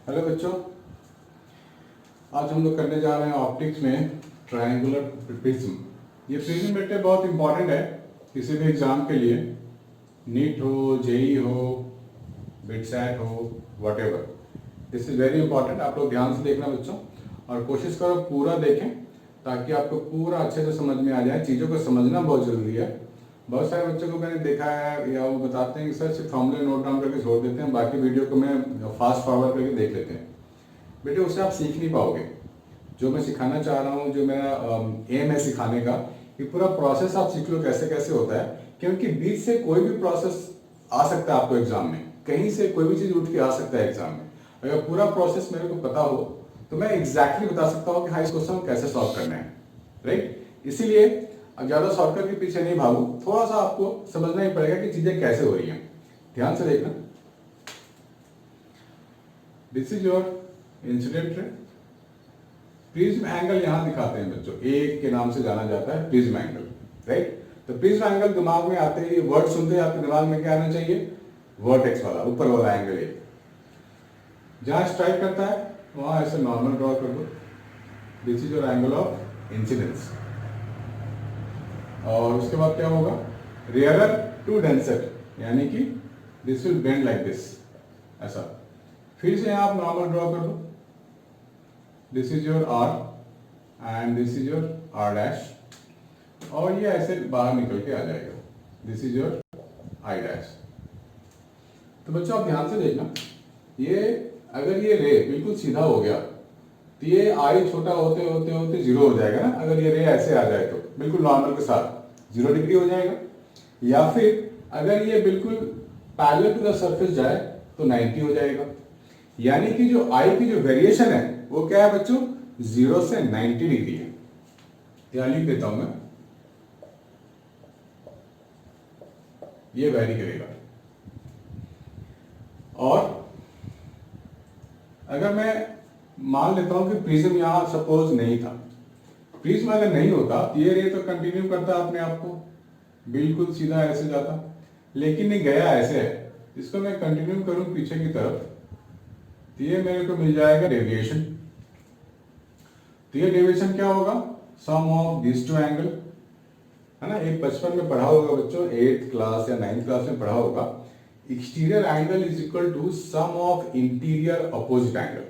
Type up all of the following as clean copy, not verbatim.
Hello बच्चों, आज हम लोग करने जा रहे हैं ऑप्टिक्स में ट्रायंगुलर प्रिज्म। ये प्रिज्म बेटे बहुत इंपॉर्टेंट है किसी भी एग्जाम के लिए, नीट हो, जेई हो, बिटसैट हो, whatever. This is very important. आप लोग ध्यान से देखना बच्चों, और कोशिश करो पूरा देखें ताकि आपको पूरा अच्छे से समझ में आ जाए। चीज़ों को समझना बहुत ज़रूरी है। बहुत सारे बच्चों को मैंने देखा है या वो बताते हैं कि सर सिर्फ फॉर्मूले नोट डाउन करके छोड़ देते हैं, बाकी वीडियो को मैं फास्ट फॉरवर्ड करके देख लेते हैं। बेटे उससे आप सीख नहीं पाओगे। जो मैं सिखाना चाह रहा हूँ, जो मेरा एम है सिखाने का, कि पूरा प्रोसेस आप सीख लो कैसे कैसे होता है, क्योंकि बीच से कोई भी प्रोसेस आ सकता है आपको एग्जाम में, कहीं से कोई भी चीज़ उठ के आ सकता है एग्जाम में। अगर पूरा प्रोसेस मेरे को पता हो तो मैं एग्जैक्टली बता सकता हूँ कि हाँ इस क्वेश्चन को कैसे सॉल्व करना है, राइट। इसीलिए अब ज़्यादा शॉर्टकट के पीछे नहीं भागू, थोड़ा सा आपको समझना ही पड़ेगा कि चीज़ें कैसे हो रही हैं। ध्यान से देखना। This is your incident ray. Prism angle यहां दिखाते हैं बच्चों, ए के नाम से जाना जाता है प्रिज्म एंगल, राइट। तो प्रिज्म एंगल दिमाग में आते ही, वर्ड सुनते ही आपके दिमाग में क्या आना चाहिए? वर्टेक्स वाला, ऊपर वाला एंगल ए। जहां स्ट्राइक करता है वहां ऐसे नॉर्मल ड्रॉ कर दो। This is your angle of incidence. और उसके बाद क्या होगा? रेयरर टू डेंसर, यानी कि this will bend like this, ऐसा। फिर से यहां आप नॉर्मल ड्रॉ कर दो। This is your R and this is your R dash, और ये ऐसे बाहर निकल के आ जाएगा। This is your I dash. तो बच्चों आप ध्यान से देखना, ये अगर ये रे बिल्कुल सीधा हो गया तो ये आई छोटा होते होते होते जीरो हो जाएगा ना। अगर ये रे ऐसे आ जाए तो बिल्कुल नॉर्मल के साथ 0 डिग्री हो जाएगा। या फिर अगर ये बिल्कुल पैरेलल टू द सरफेस जाए तो 90 हो जाएगा। यानी कि जो आई की जो वेरिएशन है वो क्या है बच्चों? 0 से 90 डिग्री है। यहां लिख देता हूं मैं, ये वेरी करेगा। और अगर मैं मान लेता हूं कि प्रिज्म यहां सपोज नहीं था, प्रिज्म अगर नहीं होता तो ये रे तो कंटिन्यू करता अपने आप को, बिल्कुल सीधा ऐसे जाता, लेकिन ये गया ऐसे है। इसको मैं कंटिन्यू करूं पीछे की तरफ तो ये मेरे को मिल जाएगा डेविएशन। तो ये डेविएशन क्या होगा? सम ऑफ दिस टू एंगल, है ना। एक बचपन में पढ़ा होगा बच्चों, 8th क्लास या 9th क्लास में पढ़ा होगा, exterior angle is equal to sum of interior opposite angle.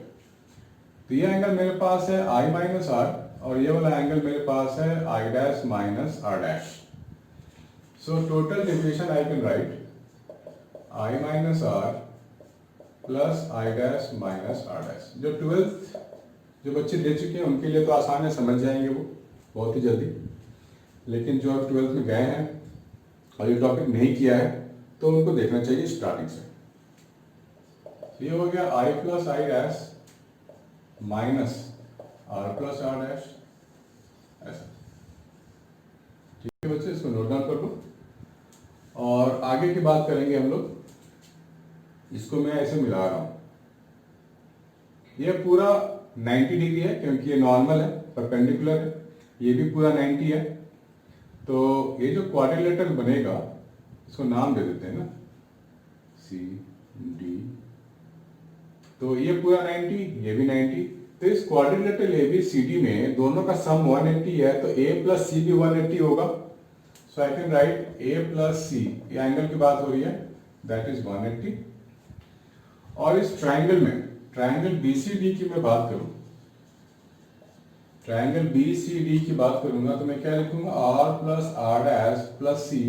तो ये एंगल मेरे पास है आई माइनस आर, और ये वाला एंगल मेरे पास है I dash minus R dash. So total deviation I can write I minus R plus I dash minus R dash. जो 12th जो बच्चे दे चुके हैं उनके लिए तो आसान है, समझ जाएंगे वो बहुत ही जल्दी। लेकिन जो अब 12th में गए हैं और ये टॉपिक नहीं किया है तो उनको देखना चाहिए स्टार्टिंग से। ये हो गया I plus I dash minus R plus R dash, ऐसा। ठीक है बच्चे, इसको नोट डाउन कर लो। और आगे की बात करेंगे हम लोग। इसको मैं ऐसे मिला रहा हूं, ये पूरा 90 डिग्री है क्योंकि ये नॉर्मल है, परपेंडिकुलर है। ये भी पूरा 90 है। तो ये जो क्वाड्रिलेटरल बनेगा इसको नाम दे देते हैं ना, सी डी। तो ये पूरा 90, ये भी 90। तो इस quadrilateral A B C D में दोनों का सम 180 है, तो ए प्लस सी भी 180 होगा। So I can write A plus C, ये एंगल की बात हो रही है, दैट इज 180। और इस ट्राइंगल में, ट्राइंगल बीसीडी की मैं बात करूं, ट्राइंगल बीसीडी की बात करूंगा तो मैं क्या लिखूंगा? R plus R dash plus C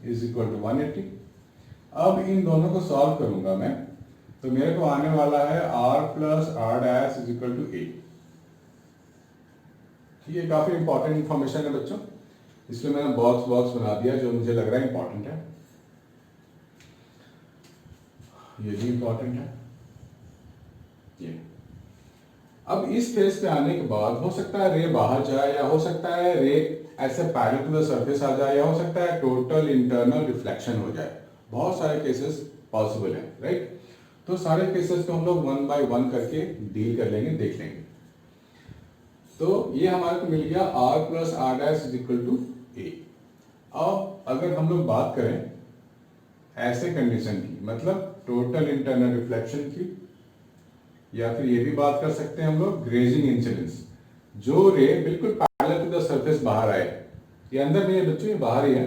is equal to 180। अब इन दोनों को सॉल्व करूंगा मैं, तो मेरे को आने वाला है R plus R dash is equal to A. ये काफी इंपॉर्टेंट इंफॉर्मेशन है बच्चों, इसलिए मैंने बॉक्स बॉक्स बना दिया जो मुझे लग रहा है इंपॉर्टेंट है। ये भी इंपॉर्टेंट है ये। अब इस फेज पे आने के बाद हो सकता है रे बाहर जाए, या हो सकता है रे ऐसे पैरेलल टू द सरफेस आ जाए, या हो सकता है टोटल इंटरनल रिफ्लेक्शन हो जाए। बहुत सारे केसेस पॉसिबल है, राइट। तो सारे केसेस को हम लोग 1 बाय 1 करके डील कर लेंगे, देख लेंगे। तो ये हमारे को मिल गया R plus R dash is equal to A. अब अगर हम लोग बात करें ऐसे कंडीशन की, मतलब टोटल इंटरनल रिफ्लेक्शन की, या फिर ये भी बात कर सकते हैं हम लोग ग्रेजिंग इंसिडेंस, जो रे बिल्कुल पैरेलल टू द सरफेस बाहर आए, ये अंदर नहीं है बच्चों, ये बाहर ही है,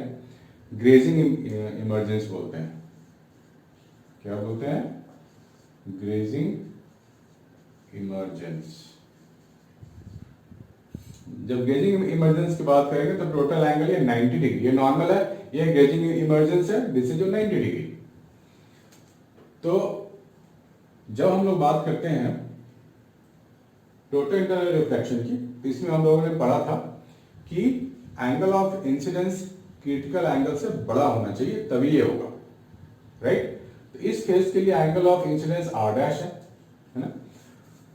ग्रेजिंग इमर्जेंस बोलते हैं। क्या बोलते हैं? Grazing emergence. जब ग्रेजिंग इमर्जेंस की बात करेंगे तो टोटल एंगल ये 90 डिग्री, ये नॉर्मल है, ये ग्रेजिंग इमर्जेंस है, दिस इज जो 90 डिग्री। तो जब हम लोग बात करते हैं टोटल इंटरनल रिफ्लेक्शन की, तो इसमें हम लोगों ने पढ़ा था कि angle of incidence critical angle से बड़ा होना चाहिए, तभी ये होगा, राइट। तो इस केस के लिए angle of incidence R dash है ना।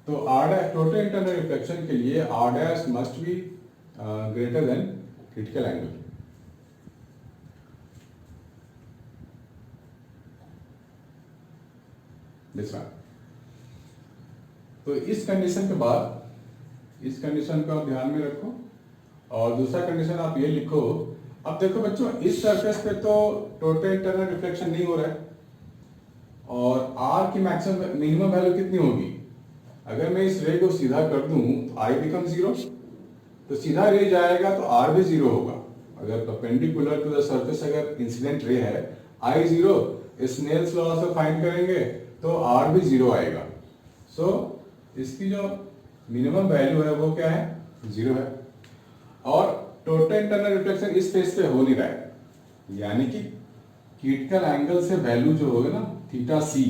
तो R dash total internal reflection के लिए R dash must be greater than critical angle. This one. तो इस कंडीशन के बाद, इस कंडीशन को आप ध्यान में रखो, और दूसरा कंडीशन आप ये लिखो। अब देखो बच्चों, इस सरफेस पे तो टोटल इंटरनल रिफ्लेक्शन नहीं हो रहा है, और आर की मैक्सिमम मिनिमम वैल्यू कितनी होगी? अगर मैं इस रे को सीधा कर दूं तो आई बिकम जीरो, तो सीधा रे जाएगा तो आर भी जीरो होगा। अगर परपेंडिकुलर टू द सरफेस अगर इंसिडेंट रे है, आई जीरो, स्नेल्स लॉ से फाइंड करेंगे तो आर भी जीरो आएगा। सो इसकी जो मिनिमम वैल्यू है वो क्या है? जीरो है। और टोटल इंटरनल रिफ्लेक्शन इस फेस पे हो नहीं रहा है, यानी कि क्रिटिकल एंगल से वैल्यू जो होगा ना थीटा सी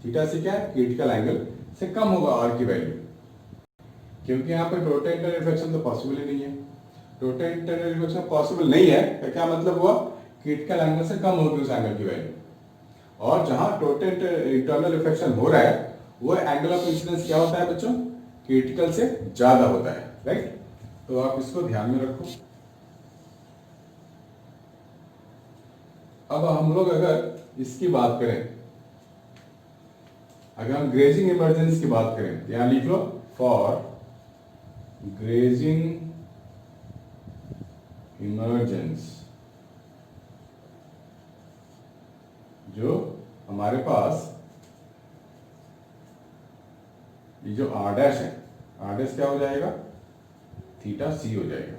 क्या है? क्रिटिकल एंगल से कम होगा आर की वैल्यू, क्योंकि यहाँ पे टोटल इंटरनल रिफ्लेक्शन तो पॉसिबल ही नहीं है। टोटल इंटरनल रिफ्लेक्शन पॉसिबल नहीं है तो क्या मतलब हुआ? क्रिटिकल एंगल से कम होगी उस एंगल की वैल्यू। और जहां टोटल इंटरनल रिफ्लेक्शन हो रहा है वो एंगल ऑफ इंसिडेंस क्या होता है बच्चों? क्रिटिकल से ज्यादा होता है, राइट। तो आप इसको ध्यान में रखो। अब हम लोग अगर इसकी बात करें, अगर हम ग्रेजिंग इमर्जेंस की बात करें, तो यहां लिख लो फॉर ग्रेजिंग इमर्जेंस, जो हमारे पास ये जो आर डैश है, आर डैश क्या हो जाएगा? थीटा सी हो जाएगा,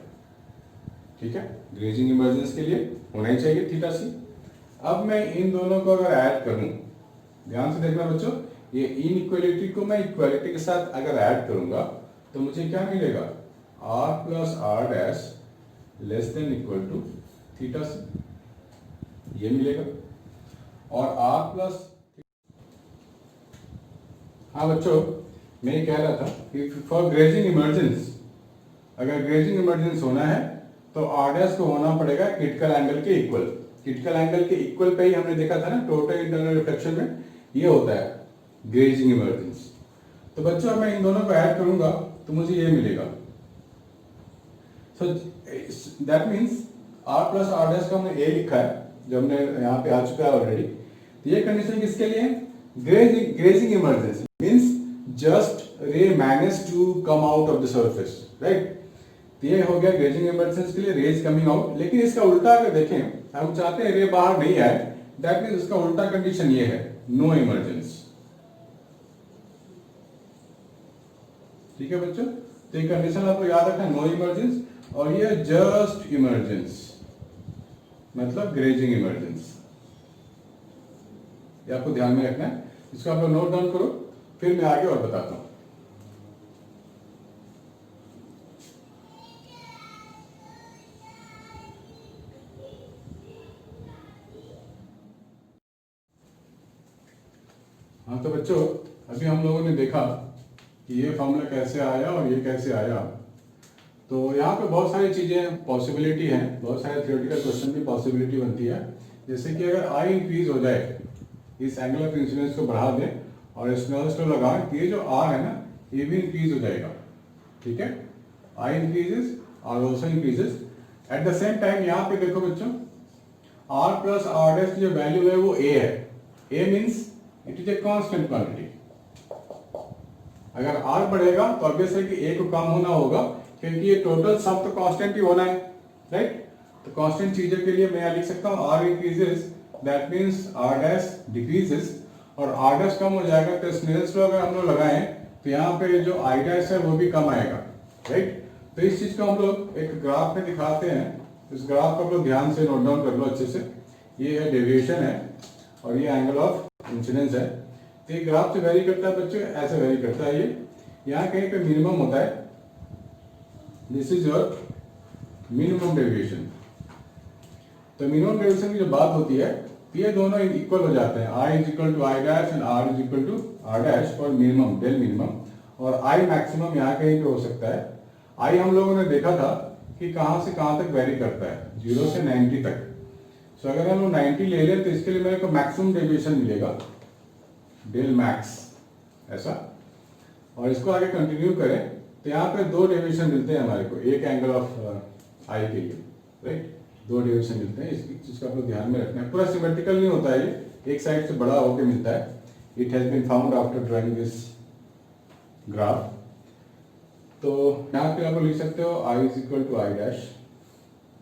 ठीक है। ग्रेजिंग इमर्जेंस के लिए होना ही चाहिए थीटा सी। अब मैं इन दोनों को अगर ऐड करूं, ध्यान से देखना बच्चों, ये इनइक्वालिटी को मैं इक्वालिटी के साथ अगर ऐड करूंगा तो मुझे क्या मिलेगा? R plus R dash less than equal to theta C, ये मिलेगा। और आर प्लस, हाँ बच्चों, मैं ये कह रहा था कि फॉर ग्रेजिंग इमर्जेंस, अगर ग्रेजिंग इमर्जेंस होना है तो आर डैश को होना पड़ेगा क्रिटिकल एंगल के इक्वल। क्रिटिकल एंगल के इक्वल पे ही हमने देखा था ना टोटल इंटरनल रिफ्लेक्शन में, ये होता है ग्रेजिंग इमर्जेंस। तो बच्चों मैं इन दोनों को ऐड करूंगा तो मुझे ये मिलेगा। So that means R plus R dash का हमने ए लिखा है, जो हमने यहाँ पे आ चुका है ऑलरेडी। तो ये कंडीशन किसके लिए? Grazing emergence means just ray manage to come out of the surface, right. तो ये हो गया ग्रेजिंग इमर्जेंस के लिए, रेज कमिंग आउट। लेकिन इसका उल्टा अगर देखें, हम चाहते हैं रे बाहर नहीं आए, दैट मीन्स उसका उल्टा कंडीशन ये है, नो इमर्जेंस। ठीक है बच्चों, तो ये कंडीशन आपको याद रखना, नो इमर्जेंस, और ये जस्ट इमर्जेंस मतलब ग्रेजिंग इमर्जेंस, ये आपको ध्यान में रखना है। इसको आप लोग नोट डाउन करो, फिर मैं आगे और बताता हूं। हाँ तो बच्चों, अभी हम लोगों ने देखा कि ये फॉर्मूला कैसे आया और ये कैसे आया। तो यहाँ पे बहुत सारी चीजें पॉसिबिलिटी हैं, बहुत सारे थ्योरेटिकल क्वेश्चन की पॉसिबिलिटी बनती है। जैसे कि अगर आई इंक्रीज हो जाए, इस एंगल ऑफ इंसिडेंस को बढ़ा दें और स्नेल्स लॉ लगाएं, तो ये जो आर है ना, ये भी इंक्रीज हो जाएगा, ठीक है। आई इंक्रीजेस और also increases at the same time. यहाँ पे देखो बच्चों, आर प्लस आर डैश की जो वैल्यू है वो ए है। A means it is a constant quantity. अगर आर बढ़ेगा तो ऑब्वियस है कि ए को कम होना होगा, क्योंकि ये टोटल सब तो कांस्टेंट ही होना है, राइट। तो कांस्टेंट चीजों के लिए मैं लिख सकता हूं R increases, that means R dash decreases, और आर डैश कम हो जाएगा तो स्नेल्स लॉ अगर हम लोग लगाएं तो यहाँ पे जो आई डैश है वो भी कम आएगा, राइट। तो इस चीज को हम लोग एक ग्राफ में दिखाते हैं। इस ग्राफ को आप लोग ध्यान से नोट डाउन कर लो अच्छे से। ये है डेविएशन है और ये एंगल ऑफ इंसिडेंस है। तो ये ग्राफ से वेरी करता है बच्चों, ऐसे वेरी करता है। ये यहाँ कहीं पे मिनिमम होता है, this is your minimum deviation. तो मिनिमम डेविएशन की जो बात होती है ये दोनों इक्वल हो जाते हैं, I is equal to I dash and R is equal to R dash for minimum, del minimum. और आई मैक्सिमम यहाँ कहीं पे हो सकता है। आई हम लोगों ने देखा था कि कहाँ से कहाँ तक वेरी करता है, 0 से 90 तक। सो अगर हम लोग 90 ले लें तो इसके लिए मेरे को मैक्सिमम डेविएशन मिलेगा, डेल मैक्स ऐसा। और इसको आगे कंटिन्यू करें तो यहाँ पे दो डेविएशन मिलते हैं हमारे को, एक एंगल ऑफ आई के लिए, राइट। दो डेविएशन मिलते हैं, इस चीज को आप लोग ध्यान में रखना है। पूरा सिमेट्रिकल नहीं होता है, ये एक साइड से बड़ा होकर मिलता है। It has been found after drawing this graph. तो यहाँ पे आप लोग लिख सकते हो I is equal to I dash.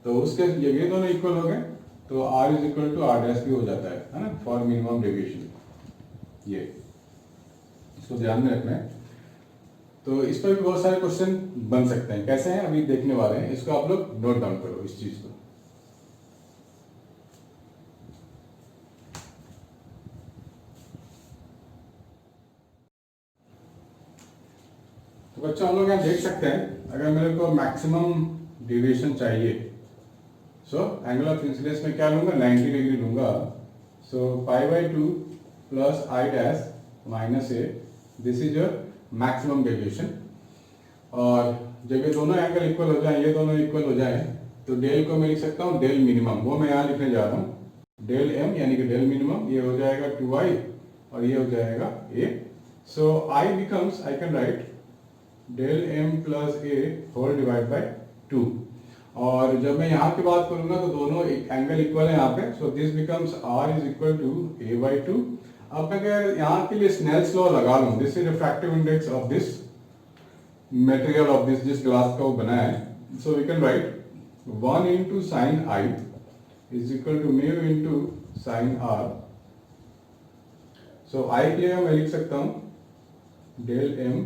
तो उसके ये दोनों इक्वल हो गए तो R is equal to R dash भी हो जाता है ना, फॉर मिनिमम डेविएशन। ये इसको ध्यान में रखना है। तो इस पर भी बहुत सारे क्वेश्चन बन सकते हैं, कैसे हैं अभी देखने वाले हैं। इसको आप लोग नोट डाउन करो इस चीज को। तो बच्चों हम लोग यहाँ देख सकते हैं, अगर मेरे को मैक्सिमम डेविएशन चाहिए, सो एंगल ऑफ इंसिडेंस में क्या लूंगा, 90 डिग्री लूंगा। So π/2 plus I dash minus A, this is your maximum deviation. और जब ये दोनों एंगल इक्वल हो जाए, ये दोनों इक्वल हो जाए, तो डेल को मैं लिख सकता हूँ डेल मिनिमम, वो मैं यहाँ लिखने जा रहा हूँ डेल एम यानी कि डेल मिनिमम। ये हो जाएगा 2i और ये हो जाएगा a। So i becomes, I can write del m plus a whole divide by 2। और जब मैं यहाँ की बात करूंगा तो दोनों एंगल इक्वल है यहाँ पे। So this becomes r is equal to a/2। अब मैं अगर यहाँ के लिए स्नेल्स लॉ लगा लूँ, this is refractive index of this material of this, जिस ग्लास का वो बना है। So we can write 1 into sine I is equal to mu into sine R. So I के लिए मैं लिख सकता हूँ del M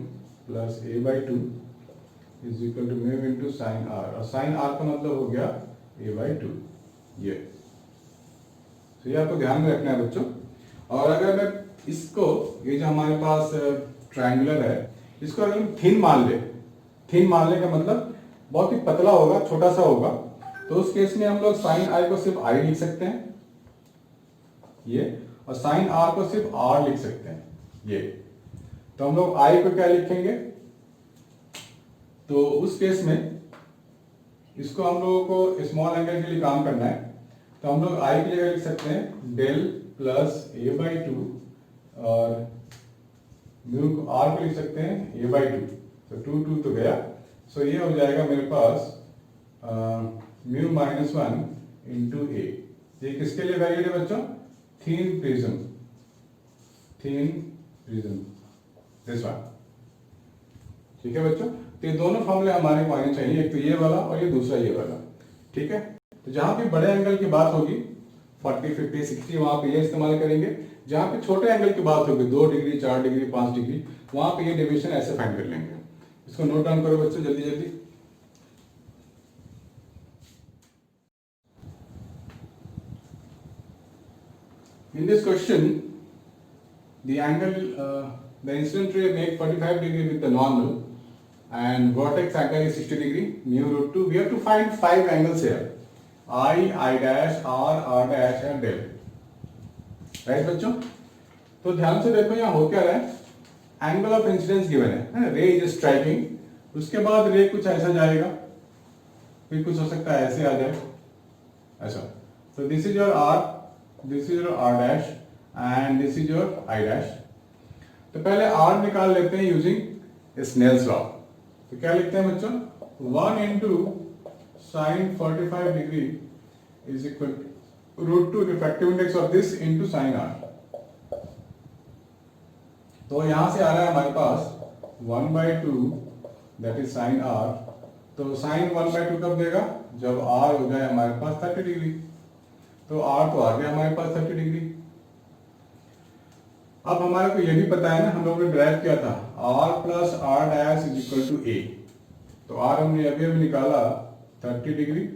plus a/2 is equal to mu into sine R. और साइन आर का मतलब हो गया a/2। ये तो ये आपको ध्यान में रखना है बच्चों। और अगर मैं इसको, ये जो हमारे पास ट्रायंगुलर है, इसको अगर हम थिन मान ले, थिन मानने का मतलब बहुत ही पतला होगा, छोटा सा होगा, तो उस केस में हम लोग साइन आई को सिर्फ आई लिख सकते हैं ये, और साइन आर को सिर्फ आर लिख सकते हैं ये। तो हम लोग आई को क्या लिखेंगे, तो उस केस में इसको हम लोगों को स्मॉल एंगल के लिए काम करना है, तो हम लोग आई के लिए लिख सकते हैं डेल प्लस a/2 और म्यू को आर को लिख सकते हैं a/2। तो 2 तो गया। सो ये हो जाएगा मेरे पास म्यू -1 इंटू ए। ये किसके लिए वैलिड है बच्चों, thin prism, thin prism, this one. ठीक है बच्चों, तो ये दोनों फॉर्मूले हमारे को आने चाहिए, एक तो ये वाला और ये दूसरा ये वाला। ठीक है, तो जहां पे बड़े एंगल की बात होगी 40, 50, 60, वहां पे ये इस्तेमाल करेंगे। जहां पे छोटे एंगल की बात होगी 2 डिग्री, 4 डिग्री, 5 डिग्री, वहां पे ये डेविएशन ऐसे फाइंड कर लेंगे। इसको नोट डाउन करो बच्चों जल्दी जल्दी। In this question, the angle, the incident ray make 45 degree with the normal, and vertex angle is 60 degree, mu root 2. We have to find 5 angles here: I, I dash, R, R dash, and del. Right बच्चों, तो ध्यान से देखो यहाँ हो क्या रहा है, एंगल ऑफ इंसिडेंस गिवन है, रे इज स्ट्राइकिंग, उसके बाद रे कुछ ऐसा जाएगा, फिर कुछ हो सकता है ऐसे आ जाए ऐसा। तो this is your R, this is your R dash and this is your I dash. तो पहले आर निकाल लेते हैं यूजिंग स्नेल्स लॉ। तो क्या लिखते हैं बच्चों, 1 into sine 45 degree is equal √2 refractive index of this into sine R. तो यहां से आ रहा है हमारे पास 1/2 दैट इज साइन आर। तो साइन 1/2 कब देगा, जब आर हो जाए हमारे पास 30 डिग्री। तो आर तो आ गया हमारे पास 30 डिग्री। अब हमारे को ये भी पता है ना, हम लोगों ने ड्राइव किया था r plus R dash is equal to A. तो r हमने अभी अभी निकाला 30 डिग्री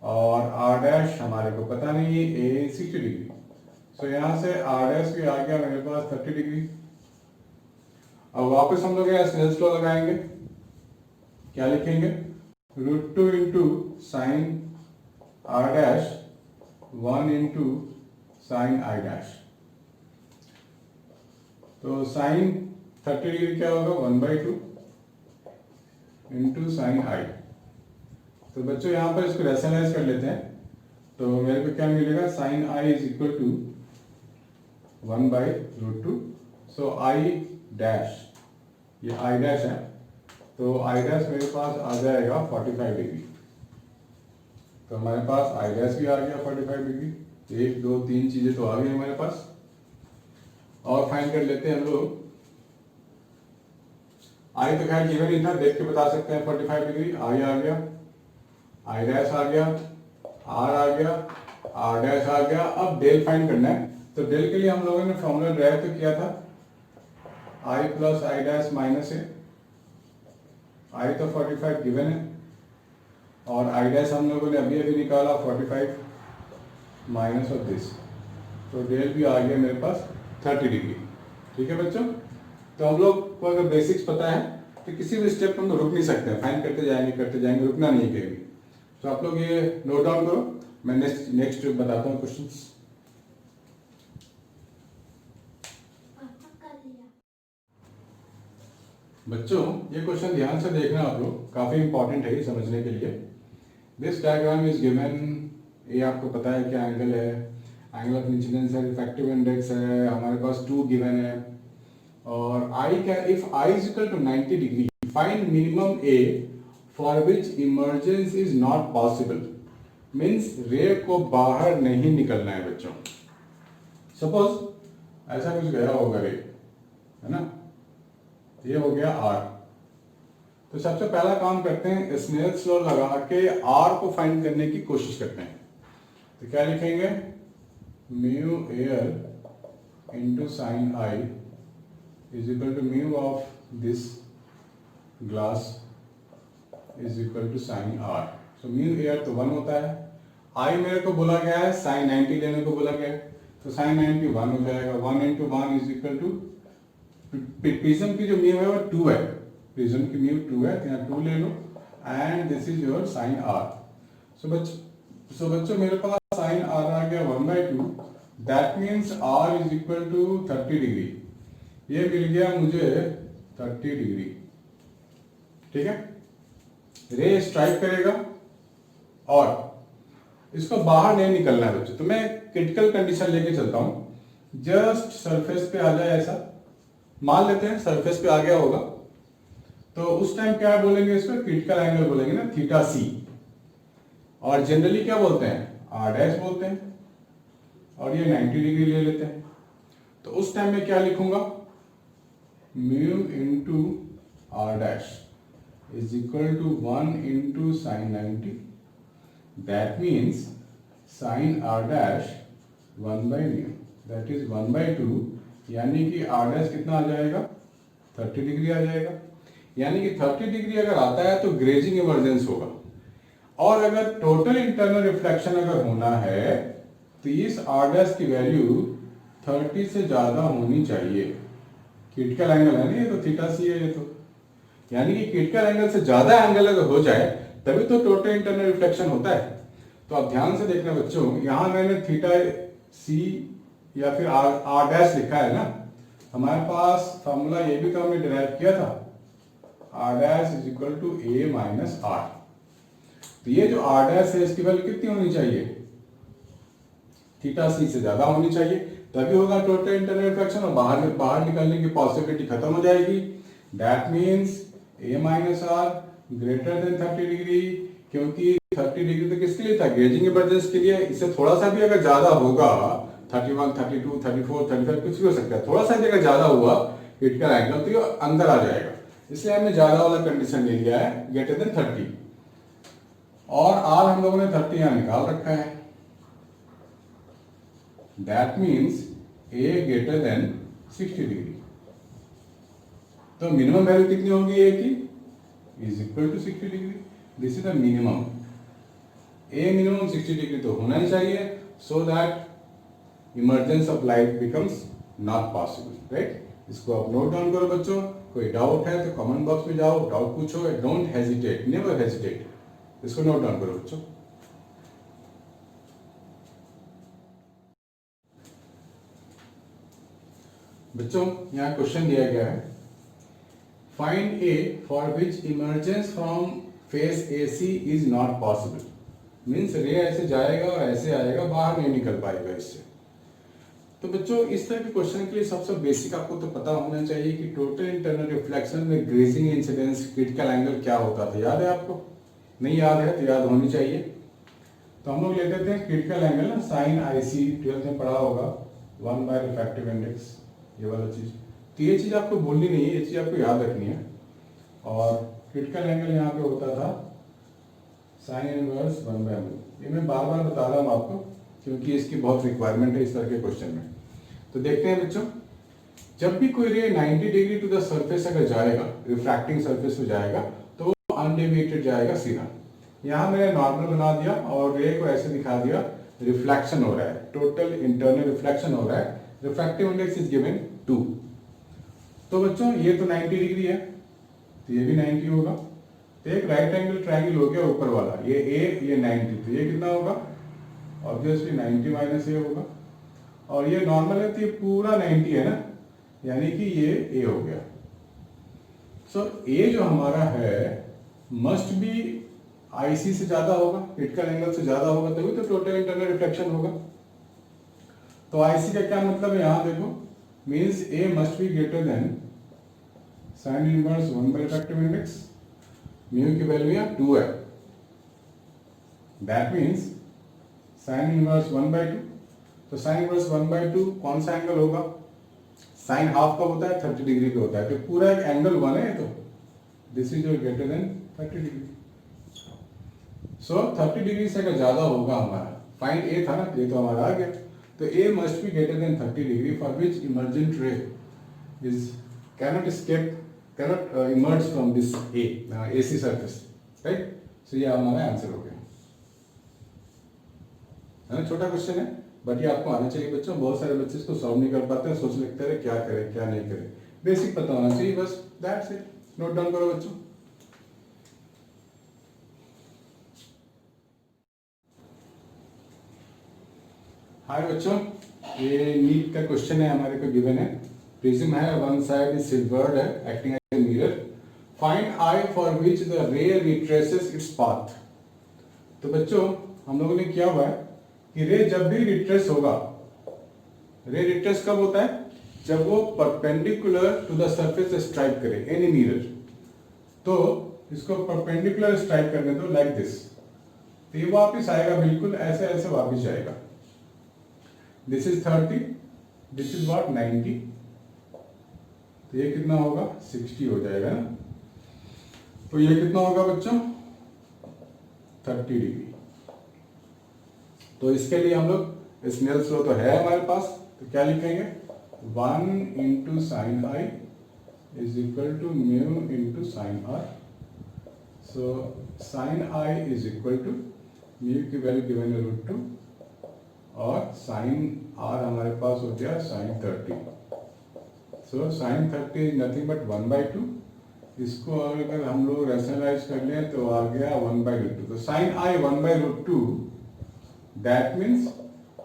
और r डैश हमारे को पता नहीं है, a 60 डिग्री। सो यहाँ से r डैश भी आ गया मेरे पास 30 डिग्री। अब वापस हम लोग यहाँ स्नेल्स लॉ लगाएंगे, क्या लिखेंगे, √2 into sine r dash 1 into sign i dash. तो साइन 30 डिग्री क्या होगा, 1/2 इंटू साइन आई। तो बच्चों यहाँ पर इसको रैशनलाइज कर लेते हैं, तो मेरे को क्या मिलेगा, sine I is equal to 1/√2। So I dash, ये आई डैश है, तो आई डैश मेरे पास आ जाएगा 45 डिग्री। तो हमारे पास आई डैश भी आ गया 45 डिग्री। 1 2 3 चीजें तो आ गई हमारे पास। और फाइंड कर लेते हैं हम लोग। आई तो खैर गिवन ही था, देख के बता सकते हैं 45 डिग्री। आई आ गया, आई डैश आ गया, आर आ गया, आर डैश आ गया। अब डेल फाइंड करना है, तो डेल के लिए हम लोगों ने फॉर्मूला ड्राइव तो किया था, आई प्लस आई डैश माइनस ए। आई तो 45 गिवन है और आई डैश हम लोगों ने अभी अभी निकाला 45 माइनस ऑफ दिस। तो डेल भी आ गया मेरे पास 30 डिग्री। ठीक है बच्चों, तो हम लोग को अगर बेसिक्स पता है तो किसी भी स्टेप हम लोग रुक नहीं सकते हैं, फाइंड करते जाएंगे, रुकना नहीं है कहीं भी। तो आप लोग ये नोट डाउन करो, मैं नेक्स्ट बताता हूँ क्वेश्चंस। बच्चों ये क्वेश्चन ध्यान से देखना आप लोग, काफी इंपॉर्टेंट है ये समझने के लिए। दिस डायग्राम इज गिवन, ये आपको पता है क्या एंगल है, एंगल ऑफ इंसिडेंस है, रिफ्रैक्टिव इंडेक्स है, हमारे पास 2 गिवन है। और आई क्या, if I is equal to 90 degree find minimum A for which emergence is not possible. Means ray को बाहर नहीं निकलना है बच्चों। सपोज ऐसा कुछ गया होगा रे, है ना, ये हो गया आर। तो सबसे पहला काम करते हैं, स्नेल्स लॉ लगा के आर को फाइंड करने की कोशिश करते हैं। तो क्या लिखेंगे, mu air into sine I is equal to mu of this glass is equal to sine R. So mu air तो 1 होता है, आई मेरे को बोला गया है साइन 90 लेने को बोला गया है, तो साइन 90 1 हो जाएगा। 1 into 1 is equal to, prism की जो म्यू है वो 2 है, प्रिज्म की म्यू 2 है, यहाँ 2 ले लो and this is your sine R. So बच्चों मेरे पास साइन आर आ गया 1/2, that means R is equal to 30 degree. ये मिल गया मुझे 30 डिग्री। ठीक है, रे स्ट्राइक करेगा और इसको बाहर नहीं निकलना है बच्चों। तो मैं क्रिटिकल कंडीशन लेके चलता हूं, जस्ट सरफेस पे आ जाए, ऐसा मान लेते हैं सरफेस पे आ गया होगा, तो उस टाइम क्या बोलेंगे, इसको क्रिटिकल एंगल बोलेंगे ना, थीटा सी। और जनरली क्या बोलते हैं, आर डैश बोलते हैं, और ये 90 डिग्री ले लेते हैं। तो उस टाइम में क्या लिखूंगा, mu into R dash is equal to 1 into sine 90, that means sine R dash 1/म्यू, दैट इज 1/2, यानी कि आर डैश कितना आ जाएगा, 30 डिग्री आ जाएगा। यानी कि 30 डिग्री अगर आता है तो ग्रेजिंग इमर्जेंस होगा, और अगर टोटल इंटरनल रिफ्लेक्शन अगर होना है तो इस आर डैश की वैल्यू 30 से ज्यादा होनी चाहिए। क्रिटिकल एंगल है ना ये, तो थीटा सी है ये, तो यानी कि क्रिटिकल एंगल से ज्यादा एंगल अगर हो जाए तभी तो टोटल इंटरनल रिफ्लेक्शन होता है। तो आप ध्यान से देखना बच्चों, यहां मैंने थीटा सी या फिर आर डैश लिखा है ना, हमारे पास फॉर्मूला ये भी तो हमने डिराइव किया था, R dash is equal to A minus R. तो ये जो आर डैश है इसकी वैल्यू कितनी होनी चाहिए, थीटा सी से ज्यादा होनी चाहिए, तभी होगा टोटल इंटरनल रिफ्लेक्शन, और बाहर निकलने की पॉसिबिलिटी खत्म हो जाएगी। That means A minus R greater than 30 degree, क्योंकि 30 डिग्री तो किसके लिए था, गेजिंग इमर्जेंस के लिए। इससे थोड़ा सा भी अगर ज्यादा होगा, 31, 32, 34, 35 कुछ भी हो सकता है, थोड़ा सा भी अगर ज्यादा हुआ क्रिटिकल एंगल तो ये अंदर आ जाएगा। इसलिए हमने ज्यादा वाला कंडीशन ले लिया है, ग्रेटर देन 30, और आर हम लोगों ने 30 यहां निकाल रखा है। That means A greater than 60 degree. तो मिनिमम वैल्यू कितनी होगी ए की, is equal to 60 degree. This is the minimum. A minimum 60 degree तो होना ही चाहिए, so that emergence of light becomes not possible, right. इसको आप नोट डाउन करो बच्चों। कोई डाउट है तो कमेंट बॉक्स में जाओ, डाउट पूछो, डोंट हेजिटेट, नेवर हेजिटेट। इसको नोट डाउन करो बच्चों। बच्चों यहाँ क्वेश्चन दिया गया है, find A for which emergence from face AC is not possible. Means रे ऐसे जाएगा और ऐसे आएगा, बाहर नहीं निकल पाएगा इससे। तो बच्चों इस तरह के क्वेश्चन के लिए सबसे बेसिक आपको तो पता होना चाहिए कि टोटल इंटरनल रिफ्लेक्शन में ग्रेजिंग इंसिडेंस क्रिटिकल एंगल क्या होता था। याद है आपको? नहीं याद है तो याद होनी चाहिए। तो हम लोग लेते थे क्रिटिकल एंगल ना, साइन IC 12th में पढ़ा होगा, 1 बाय रिफ्रैक्टिव इंडेक्स, ये वाला चीज। तो ये चीज आपको भूलनी नहीं है, ये चीज आपको याद रखनी है। और क्रिटिकल एंगल यहाँ पे होता था साइन इनवर्स 1 बाय रूट। ये मैं बार बार बता रहा हूँ आपको क्योंकि इसकी बहुत रिक्वायरमेंट है इस तरह के क्वेश्चन में। तो देखते हैं बच्चों, जब भी कोई रे 90 डिग्री टू द सरफेस अगर जाएगा, रिफ्रैक्टिंग सरफेस पे जाएगा, तो वो अनडेविएटेड जाएगा सीधा। यहाँ मैंने नॉर्मल बना दिया और रे को ऐसे दिखा दिया, रिफ्लेक्शन हो रहा है, टोटल इंटरनल रिफ्लेक्शन हो रहा है, रिफ्रैक्टिव इंडेक्स इज गिवन 2। तो बच्चों ये तो 90 डिग्री है, तो ये भी 90 होगा। तो एक राइट एंगल ट्रायंगल हो गया ऊपर वाला, ये A, ये 90, तो ये कितना होगा? ऑब्वियसली 90 माइनस A होगा। और ये नॉर्मल है तो ये पूरा 90 है ना, यानी कि ये A हो गया। सो A जो हमारा है मस्ट बी IC से ज्यादा होगा, क्रिटिकल एंगल से ज्यादा होगा, तभी तो टोटल इंटरनल रिफ्लेक्शन होगा। तो IC का क्या मतलब है यहाँ देखो, means A must be greater than sine inverse 1 by refractive index, mu की वैल्यू यहाँ 2 है। That means sine inverse 1/2। तो साइन इनवर्स 1/2 कौन सा एंगल होगा? साइन हाफ का होता है 30 डिग्री का होता है, तो पूरा एक एंगल 1 है। तो this is greater than 30 degree. So 30 degree से अगर ज्यादा होगा हमारा, फाइंड A था ना, ये तो हमारा आ गया। तो A must be greater than 30 degree for which emergent रे is cannot escape, cannot emerge from this AC surface, right? So ये हमारा आंसर हो गया, है ना। छोटा क्वेश्चन है बट ये आपको आना चाहिए बच्चों। बहुत सारे बच्चे इसको सॉल्व नहीं कर पाते हैं, सोच लेते हैं क्या करें क्या नहीं करें। बेसिक पता होना चाहिए बस, दैट्स इट। नोट डाउन करो बच्चों। हाय बच्चों, ये नीट का क्वेश्चन है, हमारे को गिवन है। प्रिज्म है, वन साइड इज सिल्वर्ड है, acting as a mirror. Find I for which the ray retraces its path. तो बच्चों हम लोगों ने किया हुआ है कि रे जब भी रिट्रेस होगा, रे रिट्रेस कब होता है? जब वो perpendicular to the surface strike करे, एनी मिरर। तो इसको परपेंडिकुलर स्ट्राइक करने दो, लाइक दिस। तो ये वापिस आएगा, बिल्कुल ऐसे ऐसे वापिस जाएगा। This is 30, this is what 90। तो ये कितना होगा? 60 हो जाएगा ना। तो ये कितना होगा बच्चों? 30 डिग्री। तो इसके लिए हम लोग स्नेल्स लॉ तो है हमारे पास, तो क्या लिखेंगे? 1 into sine I is equal to mu into sine R. So sine I is equal to mu की वैल्यू गिवन है √2 और साइन आर हमारे पास हो गया sine 30। So sine 30 is nothing but 1/2। इसको अगर हम लोग रैशनलाइज कर लें तो आ गया 1/√2। तो sine I 1/√2, that means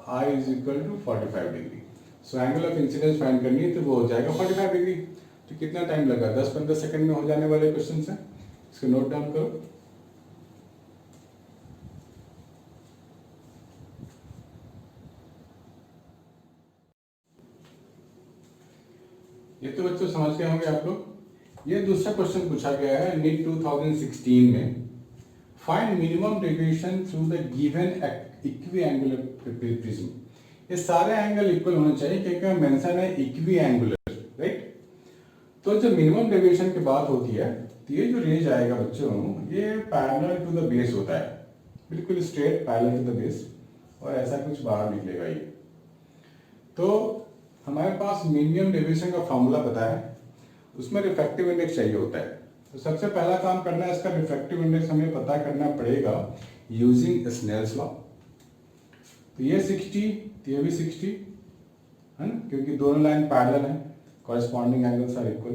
I is equal to 45 degree. So angle of incidence find करनी है तो वो हो जाएगा 45 डिग्री। तो कितना टाइम लगा? 10-15 सेकंड में हो जाने वाले क्वेश्चन है। इसको नोट डाउन करो। ये तो बच्चों समझ गए होंगे आप लोग। ये दूसरा क्वेश्चन पूछा गया है नीट 2016 में। Find minimum deviation through the given equiangular prism. ये सारे एंगल इक्वल होने चाहिए क्योंकि मेंशन है इक्विएंगुलर, राइट। तो जब मिनिमम डेविएशन की बात होती है तो ये जो रेंज आएगा बच्चों, ये पैरेलल टू द बेस होता है, बिल्कुल straight parallel to the base, और ऐसा कुछ बाहर निकलेगा ये। तो हमारे पास मिनिमम डेविएशन का फॉर्मूला पता है, उसमें रिफ्रैक्टिव इंडेक्स चाहिए होता है। तो सबसे पहला काम करना है, इसका रिफ्रैक्टिव इंडेक्स हमें पता करना पड़ेगा यूजिंग स्नेल्स लॉ। तो ये 60, तो ये भी 60 है ना, क्योंकि दोनों लाइन पैरेलल हैं, कॉरेस्पॉन्डिंग एंगल्स आर इक्वल,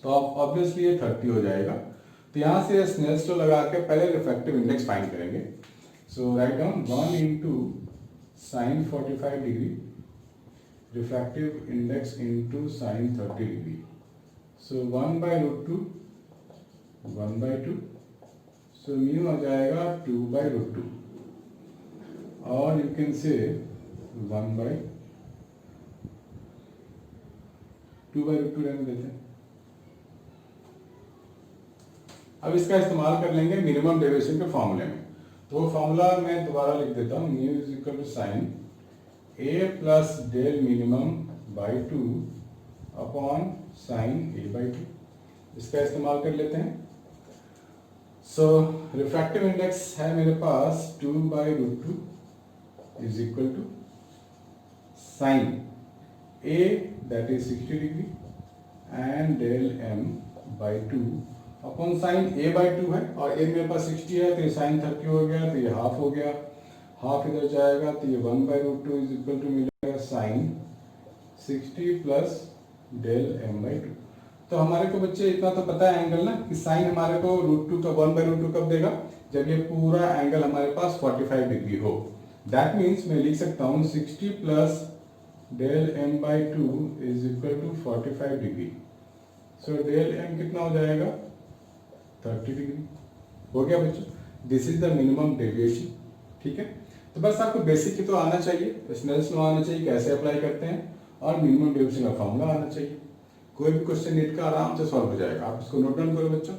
तो ऑब्वियसली ये 30 हो जाएगा। तो यहाँ से स्नेल्स लॉ लगा के पहले रिफ्रैक्टिव इंडेक्स फाइंड करेंगे। So write down 1 into sine 45 degree refractive index into sine 30 degree. So 1/√2 1/2, so mu आ जाएगा 2/√2, और यू कैन से 2/2 रहने देते हैं। अब इसका इस्तेमाल कर लेंगे मिनिमम डेविएशन के फॉर्मूले में। तो वो फॉर्मूला मैं दोबारा लिख देता हूँ, mu is equal to sine A plus del minimum by 2 upon sine a/2। इसका इस्तेमाल कर लेते हैं। सो रिफ्रैक्टिव इंडेक्स है मेरे पास 2/√2 is equal to sine a that is 60 degree and del m/2 upon sine a/2 है, और a मेरे पास 60 है, तो ये साइन 30 हो गया, तो ये हाफ हो गया, हाफ इधर जाएगा, तो ये 1/√2 इज इक्वल टू मिलेगा साइन 60 प्लस डेल m/2। तो हमारे को बच्चे इतना तो पता है एंगल ना, कि साइन हमारे को √2 का 1/√2 कब देगा, जब ये पूरा एंगल हमारे पास 45 डिग्री हो। दैट मीन्स मैं लिख सकता हूँ 60 plus del m/2 is equal to 45 degree. So del m कितना हो जाएगा 30 डिग्री। हो गया बच्चों, this is the minimum deviation. ठीक है, तो बस आपको बेसिक ही तो आना चाहिए, स्नेल्स लॉ आना चाहिए, कैसे अप्लाई करते हैं, और मिनिमम डेविएशन का फॉर्मूला आना चाहिए। कोई भी क्वेश्चन नीट का आराम से सॉल्व हो जाएगा। आप इसको नोट डाउन करो बच्चों।